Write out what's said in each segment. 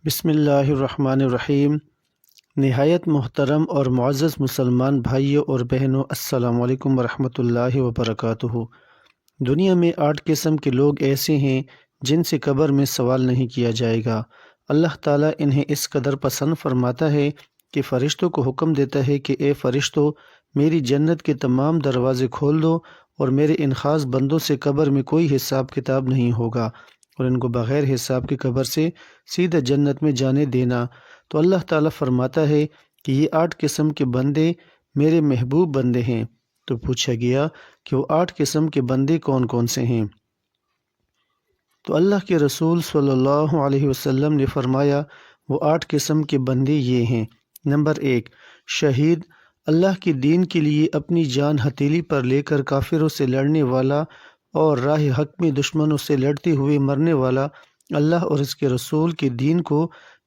بسم اللہ الرحمن الرحیم۔ نہایت محترم اور معزز مسلمان بھائیوں اور بہنوں، السلام علیکم ورحمۃ اللہ وبرکاتہ۔ دنیا میں 8 قسم کے لوگ ایسے ہیں جن سے قبر میں سوال نہیں کیا جائے گا۔ اللہ تعالیٰ انہیں اس قدر پسند فرماتا ہے کہ فرشتوں کو حکم دیتا ہے کہ اے فرشتوں، میری جنت کے تمام دروازے کھول دو اور میرے ان خاص بندوں سے قبر میں کوئی حساب کتاب نہیں ہوگا اور ان کو بغیر حساب کی قبر سے سیدھا جنت میں جانے دینا۔ تو اللہ تعالیٰ فرماتا ہے کہ یہ 8 قسم کے بندے میرے محبوب بندے ہیں۔ تو پوچھا گیا کہ وہ 8 قسم کے بندے کون کون سے ہیں؟ تو اللہ کے رسول صلی اللہ علیہ وسلم نے فرمایا وہ 8 قسم کے بندے یہ ہیں۔ نمبر 1، شہید، اللہ کے دین کے لیے اپنی جان ہتھیلی پر لے کر کافروں سے لڑنے والا اور راہ حق میں دشمنوں سے لڑتے ہوئے مرنے والا، اللہ اور اس کے رسول کے دین کو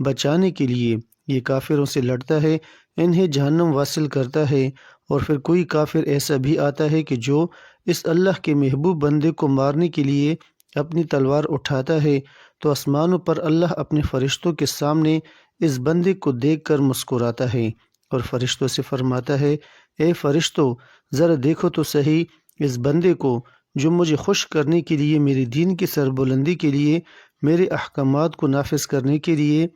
بچانے کے لیے یہ کافروں سے لڑتا ہے، انہیں جہنم واصل کرتا ہے۔ اور پھر کوئی کافر ایسا بھی آتا ہے کہ جو اس اللہ کے محبوب بندے کو مارنے کے لیے اپنی تلوار اٹھاتا ہے، تو آسمانوں پر اللہ اپنے فرشتوں کے سامنے اس بندے کو دیکھ کر مسکراتا ہے اور فرشتوں سے فرماتا ہے، اے فرشتوں، ذرا دیکھو تو صحیح اس بندے کو جو مجھے خوش کرنے کے لیے، میرے دین کی سربلندی کے لیے، میرے احکامات کو نافذ کرنے کے لیے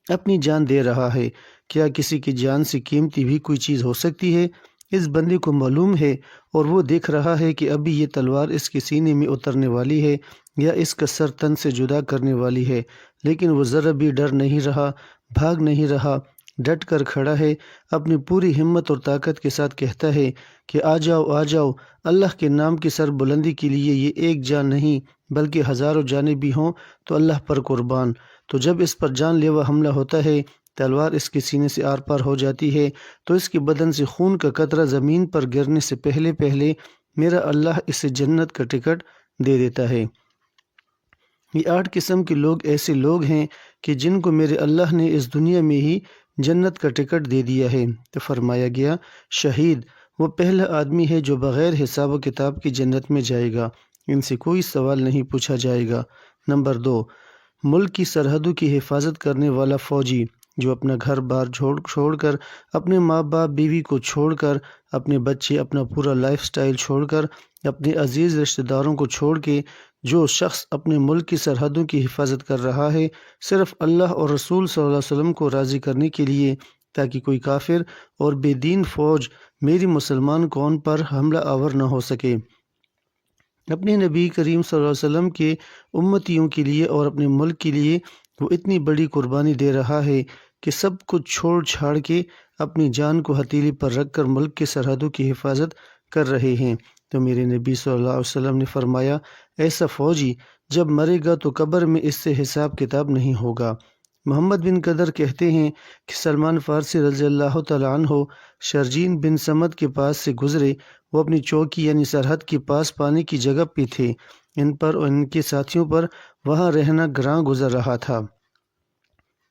اپنی جان دے رہا ہے۔ کیا کسی کی جان سے قیمتی بھی کوئی چیز ہو سکتی ہے؟ اس بندے کو معلوم ہے اور وہ دیکھ رہا ہے کہ ابھی یہ تلوار اس کے سینے میں اترنے والی ہے یا اس کا سر تن سے جدا کرنے والی ہے، لیکن وہ ذرا بھی ڈر نہیں رہا، بھاگ نہیں رہا، ڈٹ کر کھڑا ہے، اپنی پوری ہمت اور طاقت کے ساتھ کہتا ہے کہ آ جاؤ آ جاؤ، اللہ کے نام کی سر بلندی کے لیے یہ ایک جان نہیں بلکہ ہزاروں جانیں بھی ہوں تو اللہ پر قربان۔ تو جب اس پر جان لیوا حملہ ہوتا ہے، تلوار اس کے سینے سے آر پار ہو جاتی ہے، تو اس کے بدن سے خون کا قطرہ زمین پر گرنے سے پہلے پہلے میرا اللہ اسے جنت کا ٹکٹ دے دیتا ہے۔ یہ 8 قسم کے لوگ ایسے لوگ ہیں کہ جن کو میرے اللہ نے اس دنیا میں ہی جنت کا ٹکٹ دے دیا ہے۔ تو فرمایا گیا، شہید وہ پہلا آدمی ہے جو بغیر حساب و کتاب کی جنت میں جائے گا، ان سے کوئی سوال نہیں پوچھا جائے گا۔ نمبر 2، ملک کی سرحدوں کی حفاظت کرنے والا فوجی، جو اپنا گھر بار چھوڑ کر، اپنے ماں باپ بیوی کو چھوڑ کر، اپنے بچے، اپنا پورا لائف سٹائل چھوڑ کر، اپنے عزیز رشتہ داروں کو چھوڑ کے جو شخص اپنے ملک کی سرحدوں کی حفاظت کر رہا ہے، صرف اللہ اور رسول صلی اللہ علیہ وسلم کو راضی کرنے کے لیے، تاکہ کوئی کافر اور بے دین فوج میری مسلمان قوم پر حملہ آور نہ ہو سکے، اپنے نبی کریم صلی اللہ علیہ وسلم کے امتیوں کے لیے اور اپنے ملک کے لیے وہ اتنی بڑی قربانی دے رہا ہے کہ سب کچھ چھوڑ چھاڑ کے اپنی جان کو ہتھیلی پر رکھ کر ملک کے سرحدوں کی حفاظت کر رہے ہیں۔ تو میرے نبی صلی اللہ علیہ وسلم نے فرمایا، ایسا فوجی جب مرے گا تو قبر میں اس سے حساب کتاب نہیں ہوگا۔ محمد بن قدر کہتے ہیں کہ سلمان فارسی رضی اللہ تعالیٰ عنہ شرجین بن سمد کے پاس سے گزرے، وہ اپنی چوکی یعنی سرحد کے پاس پانی کی جگہ پہ تھے، ان پر اور ان کے ساتھیوں پر وہاں رہنا گراں گزر رہا تھا۔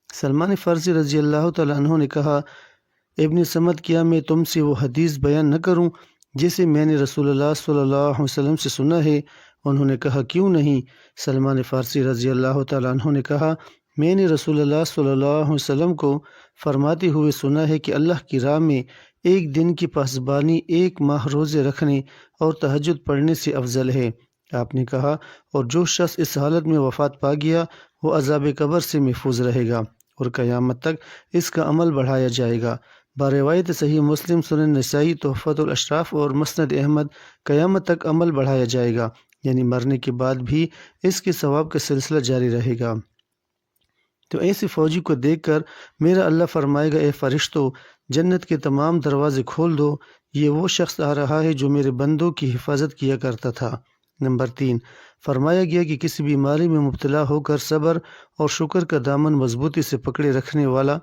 سلمان فارسی رضی اللہ تعالیٰ عنہ نے کہا، ابن سمد، کیا میں تم سے وہ حدیث بیان نہ کروں جسے میں نے رسول اللہ صلی اللہ علیہ وسلم سے سنا ہے؟ انہوں نے کہا، کیوں نہیں؟ سلمان فارسی رضی اللہ تعالیٰ عنہ نے کہا، میں نے رسول اللہ صلی اللہ علیہ وسلم کو فرماتے ہوئے سنا ہے کہ اللہ کی راہ میں ایک دن کی پاسبانی 1 ماہ روزے رکھنے اور تہجد پڑھنے سے افضل ہے۔ آپ نے کہا، اور جو شخص اس حالت میں وفات پا گیا وہ عذاب قبر سے محفوظ رہے گا اور قیامت تک اس کا عمل بڑھایا جائے گا۔ باروایت صحیح مسلم، سنن نسائی، تحفۃ الاشراف اور مسند احمد، قیامت تک عمل بڑھایا جائے گا، یعنی مرنے کے بعد بھی اس کے ثواب کا سلسلہ جاری رہے گا۔ تو ایسے فوجی کو دیکھ کر میرا اللہ فرمائے گا، اے فرشتوں، جنت کے تمام دروازے کھول دو، یہ وہ شخص آ رہا ہے جو میرے بندوں کی حفاظت کیا کرتا تھا۔ نمبر 3، فرمایا گیا کہ کسی بیماری میں مبتلا ہو کر صبر اور شکر کا دامن مضبوطی سے پکڑے رکھنے والا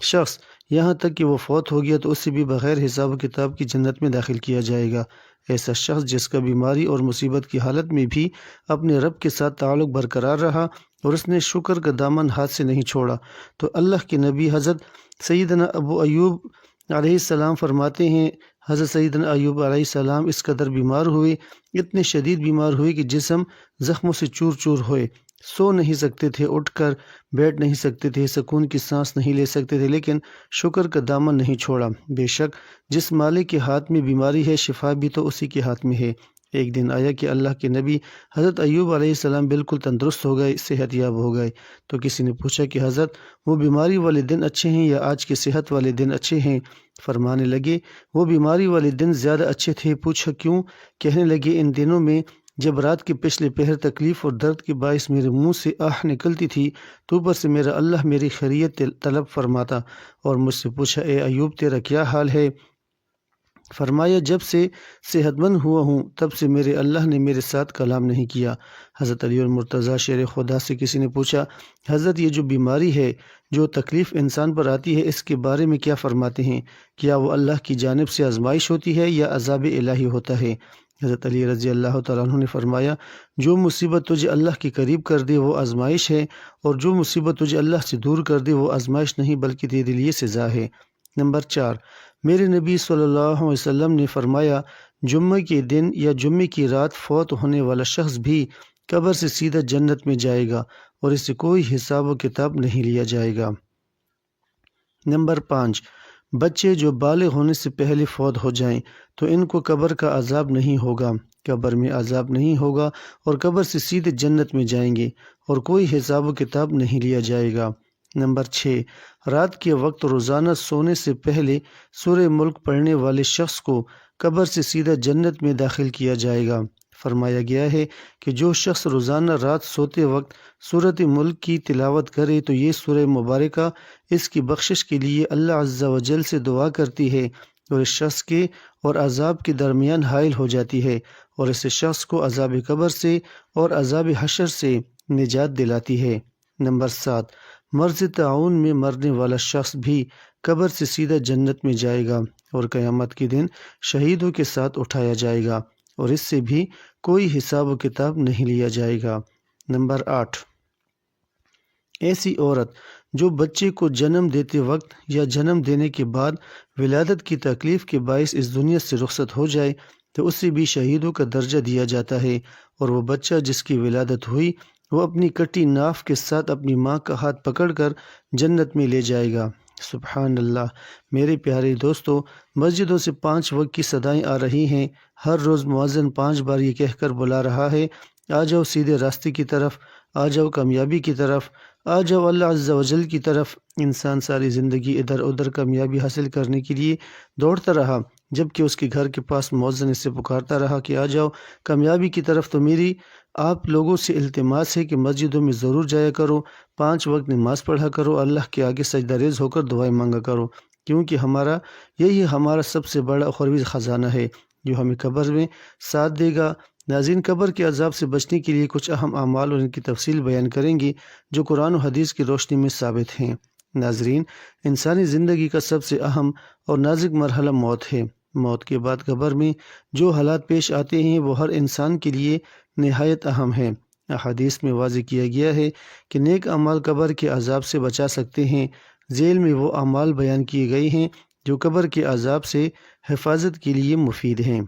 شخص یہاں تک کہ وہ فوت ہو گیا تو اسے بھی بغیر حساب و کتاب کی جنت میں داخل کیا جائے گا۔ ایسا شخص جس کا بیماری اور مصیبت کی حالت میں بھی اپنے رب کے ساتھ تعلق برقرار رہا اور اس نے شکر کا دامن ہاتھ سے نہیں چھوڑا، تو اللہ کے نبی حضرت سیدنا ابو ایوب علیہ السلام فرماتے ہیں، حضرت سیدنا ایوب علیہ السلام اس قدر بیمار ہوئے، اتنے شدید بیمار ہوئے کہ جسم زخموں سے چور چور ہوئے، سو نہیں سکتے تھے، اٹھ کر بیٹھ نہیں سکتے تھے، سکون کی سانس نہیں لے سکتے تھے، لیکن شکر کا دامن نہیں چھوڑا۔ بے شک جس مالک کے ہاتھ میں بیماری ہے، شفا بھی تو اسی کے ہاتھ میں ہے۔ ایک دن آیا کہ اللہ کے نبی حضرت ایوب علیہ السلام بالکل تندرست ہو گئے، صحت یاب ہو گئے۔ تو کسی نے پوچھا کہ حضرت وہ بیماری والے دن اچھے ہیں یا آج کے صحت والے دن اچھے ہیں؟ فرمانے لگے وہ بیماری والے دن زیادہ اچھے تھے۔ پوچھا کیوں؟ کہنے لگے ان دنوں میں جب رات کے پچھلے پہر تکلیف اور درد کے باعث میرے منہ سے آہ نکلتی تھی تو اوپر سے میرا اللہ میری خیریت طلب فرماتا اور مجھ سے پوچھا اے ایوب تیرا کیا حال ہے؟ فرمایا جب سے صحت مند ہوا ہوں تب سے میرے اللہ نے میرے ساتھ کلام نہیں کیا۔ حضرت علی المرتضیٰ شیر خدا سے کسی نے پوچھا حضرت یہ جو بیماری ہے، جو تکلیف انسان پر آتی ہے، اس کے بارے میں کیا فرماتے ہیں؟ کیا وہ اللہ کی جانب سے آزمائش ہوتی ہے یا عذاب الہی ہوتا ہے؟ حضرت علی رضی اللہ تعالیٰ عنہ نے فرمایا جو مصیبت تجھے اللہ کے قریب کر دے وہ آزمائش ہے، اور جو مصیبت تجھے اللہ سے دور کر دے وہ آزمائش نہیں بلکہ تیرے لیے سزا ہے۔ نمبر 4، میرے نبی صلی اللہ علیہ وسلم نے فرمایا جمعہ کے دن یا جمعہ کی رات فوت ہونے والا شخص بھی قبر سے سیدھا جنت میں جائے گا اور اس سے کوئی حساب و کتاب نہیں لیا جائے گا۔ نمبر 5، بچے جو بالغ ہونے سے پہلے فوت ہو جائیں تو ان کو قبر کا عذاب نہیں ہوگا، قبر میں عذاب نہیں ہوگا اور قبر سے سیدھے جنت میں جائیں گے اور کوئی حساب و کتاب نہیں لیا جائے گا۔ نمبر 6، رات کے وقت روزانہ سونے سے پہلے سورہ ملک پڑھنے والے شخص کو قبر سے سیدھا جنت میں داخل کیا جائے گا۔ فرمایا گیا ہے کہ جو شخص روزانہ رات سوتے وقت سورۃ ملک کی تلاوت کرے تو یہ سورہ مبارکہ اس کی بخشش کے لیے اللہ عز و جل سے دعا کرتی ہے اور اس شخص کے اور عذاب کے درمیان حائل ہو جاتی ہے اور اس شخص کو عذاب قبر سے اور عذاب حشر سے نجات دلاتی ہے۔ نمبر 7، مرض طاعون میں مرنے والا شخص بھی قبر سے سیدھا جنت میں جائے گا اور قیامت کے دن شہیدوں کے ساتھ اٹھایا جائے گا اور اس سے بھی کوئی حساب و کتاب نہیں لیا جائے گا۔ نمبر 8، ایسی عورت جو بچے کو جنم دیتے وقت یا جنم دینے کے بعد ولادت کی تکلیف کے باعث اس دنیا سے رخصت ہو جائے تو اسے بھی شہیدوں کا درجہ دیا جاتا ہے، اور وہ بچہ جس کی ولادت ہوئی وہ اپنی کٹی ناف کے ساتھ اپنی ماں کا ہاتھ پکڑ کر جنت میں لے جائے گا۔ سبحان اللہ۔ میرے پیارے دوستو، مسجدوں سے 5 وقت کی صدائیں آ رہی ہیں، ہر روز مؤذن 5 بار یہ کہہ کر بلا رہا ہے آ جاؤ سیدھے راستے کی طرف، آ جاؤ کامیابی کی طرف، آ جاؤ اللہ عز و جل کی طرف۔ انسان ساری زندگی ادھر ادھر کامیابی حاصل کرنے کے لیے دوڑتا رہا، جبکہ اس کے گھر کے پاس مؤذن اسے پکارتا رہا کہ آ جاؤ کامیابی کی طرف۔ تو میری آپ لوگوں سے التماس ہے کہ مسجدوں میں ضرور جایا کرو، 5 وقت نماز پڑھا کرو، اللہ کے آگے سجدہ ریز ہو کر دعائیں مانگا کرو، کیونکہ یہی ہمارا سب سے بڑا اخروی خزانہ ہے جو ہمیں قبر میں ساتھ دے گا۔ ناظرین، قبر کے عذاب سے بچنے کے لیے کچھ اہم اعمال اور ان کی تفصیل بیان کریں گے جو قرآن و حدیث کی روشنی میں ثابت ہیں۔ ناظرین، انسانی زندگی کا سب سے اہم اور نازک مرحلہ موت ہے۔ موت کے بعد قبر میں جو حالات پیش آتے ہیں وہ ہر انسان کے لیے نہایت اہم ہیں۔ احادیث میں واضح کیا گیا ہے کہ نیک اعمال قبر کے عذاب سے بچا سکتے ہیں۔ ذیل میں وہ اعمال بیان کیے گئے ہیں جو قبر کے عذاب سے حفاظت کے لیے مفید ہیں۔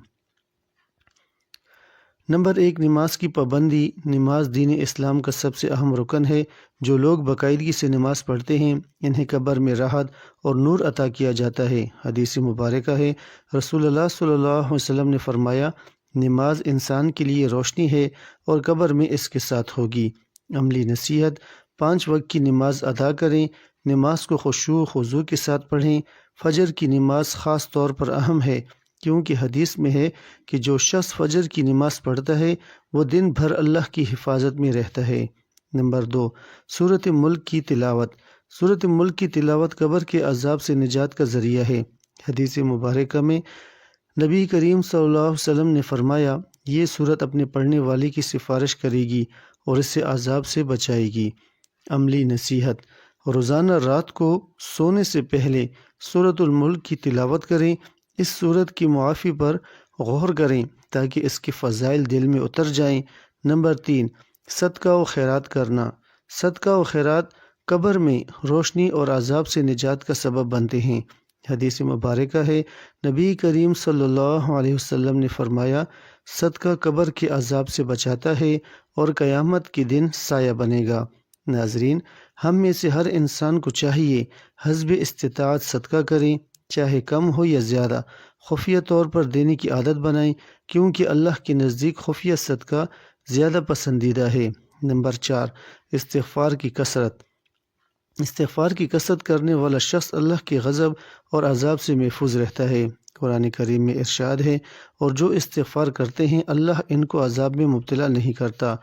نمبر 1، نماز کی پابندی۔ نماز دین اسلام کا سب سے اہم رکن ہے۔ جو لوگ باقاعدگی سے نماز پڑھتے ہیں انہیں قبر میں راحت اور نور عطا کیا جاتا ہے۔ حدیث مبارکہ ہے، رسول اللہ صلی اللہ علیہ وسلم نے فرمایا نماز انسان کے لیے روشنی ہے اور قبر میں اس کے ساتھ ہوگی۔ عملی نصیحت، 5 وقت کی نماز ادا کریں، نماز کو خشوع و خضوع کے ساتھ پڑھیں۔ فجر کی نماز خاص طور پر اہم ہے کیونکہ حدیث میں ہے کہ جو شخص فجر کی نماز پڑھتا ہے وہ دن بھر اللہ کی حفاظت میں رہتا ہے۔ نمبر 2، سورۃ ملک کی تلاوت۔ سورۃ ملک کی تلاوت قبر کے عذاب سے نجات کا ذریعہ ہے۔ حدیث مبارکہ میں نبی کریم صلی اللہ علیہ وسلم نے فرمایا یہ سورت اپنے پڑھنے والے کی سفارش کرے گی اور اس سے عذاب سے بچائے گی۔ عملی نصیحت، روزانہ رات کو سونے سے پہلے سورۃ الملک کی تلاوت کریں۔ اس سورت کی معافی پر غور کریں تاکہ اس کے فضائل دل میں اتر جائیں۔ نمبر 3، صدقہ و خیرات کرنا۔ صدقہ و خیرات قبر میں روشنی اور عذاب سے نجات کا سبب بنتے ہیں۔ حدیث مبارکہ ہے، نبی کریم صلی اللہ علیہ وسلم نے فرمایا صدقہ قبر کے عذاب سے بچاتا ہے اور قیامت کے دن سایہ بنے گا۔ ناظرین، ہم میں سے ہر انسان کو چاہیے حسب استطاعت صدقہ کریں، چاہے کم ہو یا زیادہ، خفیہ طور پر دینے کی عادت بنائیں، کیونکہ اللہ کے نزدیک خفیہ صدقہ زیادہ پسندیدہ ہے۔ نمبر 4، استغفار کی کثرت۔ استغفار کی کثرت کرنے والا شخص اللہ کے غضب اور عذاب سے محفوظ رہتا ہے۔ قرآن کریم میں ارشاد ہے، اور جو استغفار کرتے ہیں اللہ ان کو عذاب میں مبتلا نہیں کرتا۔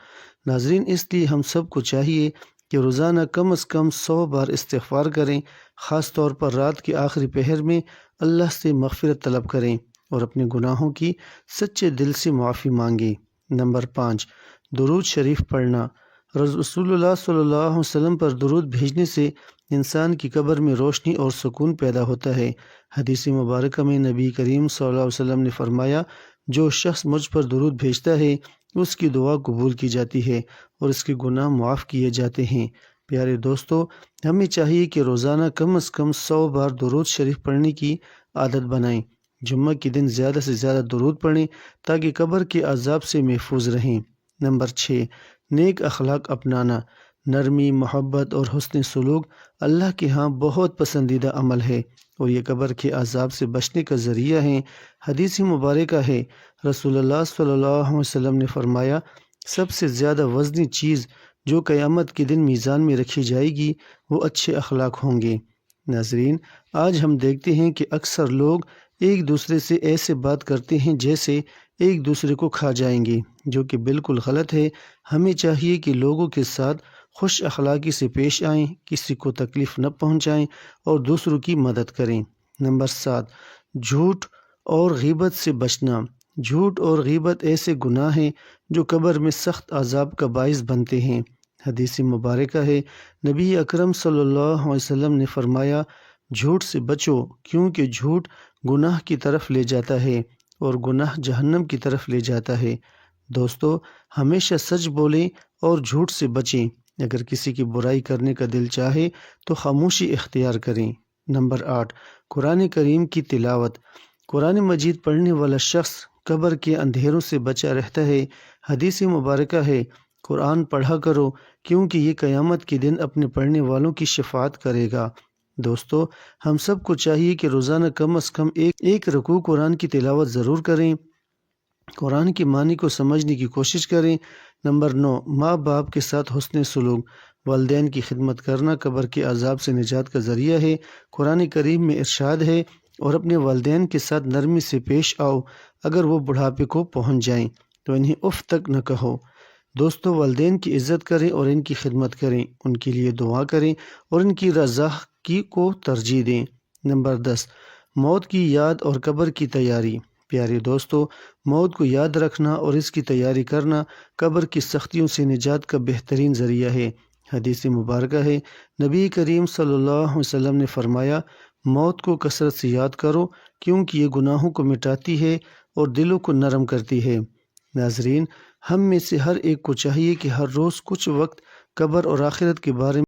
ناظرین، اس لیے ہم سب کو چاہیے کہ روزانہ کم از کم 100 بار استغفار کریں، خاص طور پر رات کے آخری پہر میں اللہ سے مغفرت طلب کریں اور اپنے گناہوں کی سچے دل سے معافی مانگیں۔ نمبر 5، درود شریف پڑھنا۔ رسول اللہ صلی اللہ علیہ وسلم پر درود بھیجنے سے انسان کی قبر میں روشنی اور سکون پیدا ہوتا ہے۔ حدیث مبارکہ میں نبی کریم صلی اللہ علیہ وسلم نے فرمایا، جو شخص مجھ پر درود بھیجتا ہے اس کی دعا قبول کی جاتی ہے اور اس کے گناہ معاف کیے جاتے ہیں۔ پیارے دوستو، ہمیں چاہیے کہ روزانہ کم از کم 100 بار درود شریف پڑھنے کی عادت بنائیں۔ جمعہ کے دن زیادہ سے زیادہ درود پڑھیں تاکہ قبر کے عذاب سے محفوظ رہیں۔ نمبر 6، نیک اخلاق اپنانا۔ نرمی، محبت اور حسن سلوک اللہ کے ہاں بہت پسندیدہ عمل ہے اور یہ قبر کے عذاب سے بچنے کا ذریعہ ہیں۔ حدیث مبارکہ ہے، رسول اللہ صلی اللہ علیہ وسلم نے فرمایا، سب سے زیادہ وزنی چیز جو قیامت کے دن میزان میں رکھی جائے گی وہ اچھے اخلاق ہوں گے۔ ناظرین، آج ہم دیکھتے ہیں کہ اکثر لوگ ایک دوسرے سے ایسے بات کرتے ہیں جیسے ایک دوسرے کو کھا جائیں گے، جو کہ بالکل غلط ہے۔ ہمیں چاہیے کہ لوگوں کے ساتھ خوش اخلاقی سے پیش آئیں، کسی کو تکلیف نہ پہنچائیں اور دوسروں کی مدد کریں۔ نمبر 7، جھوٹ اور غیبت سے بچنا۔ جھوٹ اور غیبت ایسے گناہ ہیں جو قبر میں سخت عذاب کا باعث بنتے ہیں۔ حدیث مبارکہ ہے، نبی اکرم صلی اللہ علیہ وسلم نے فرمایا، جھوٹ سے بچو کیونکہ جھوٹ گناہ کی طرف لے جاتا ہے اور گناہ جہنم کی طرف لے جاتا ہے۔ دوستو، ہمیشہ سچ بولیں اور جھوٹ سے بچیں۔ اگر کسی کی برائی کرنے کا دل چاہے تو خاموشی اختیار کریں۔ نمبر 8، قرآن کریم کی تلاوت۔ قرآن مجید پڑھنے والا شخص قبر کے اندھیروں سے بچا رہتا ہے۔ حدیث مبارکہ ہے، قرآن پڑھا کرو کیونکہ یہ قیامت کے دن اپنے پڑھنے والوں کی شفاعت کرے گا۔ دوستو، ہم سب کو چاہیے کہ روزانہ کم از کم ایک رکوع قرآن کی تلاوت ضرور کریں، قرآن کی معنی کو سمجھنے کی کوشش کریں۔ نمبر 9، ماں باپ کے ساتھ حسن سلوک۔ والدین کی خدمت کرنا قبر کے عذاب سے نجات کا ذریعہ ہے۔ قرآن کریم میں ارشاد ہے، اور اپنے والدین کے ساتھ نرمی سے پیش آؤ، اگر وہ بڑھاپے کو پہنچ جائیں تو انہیں اف تک نہ کہو۔ دوستو، والدین کی عزت کریں اور ان کی خدمت کریں، ان کے لیے دعا کریں اور ان کی رضا کو ترجیح دیں۔ نمبر 10، موت کی یاد اور قبر کی تیاری۔ پیارے دوستو، موت کو یاد رکھنا اور اس کی تیاری کرنا قبر کی سختیوں سے نجات کا بہترین ذریعہ ہے۔ حدیث مبارکہ ہے، نبی کریم صلی اللہ علیہ وسلم نے فرمایا، موت کو کثرت سے یاد کرو کیونکہ یہ گناہوں کو مٹاتی ہے اور دلوں کو نرم کرتی ہے۔ ناظرین، ہم میں سے ہر ایک کو چاہیے کہ ہر روز کچھ وقت قبر اور آخرت کے بارے میں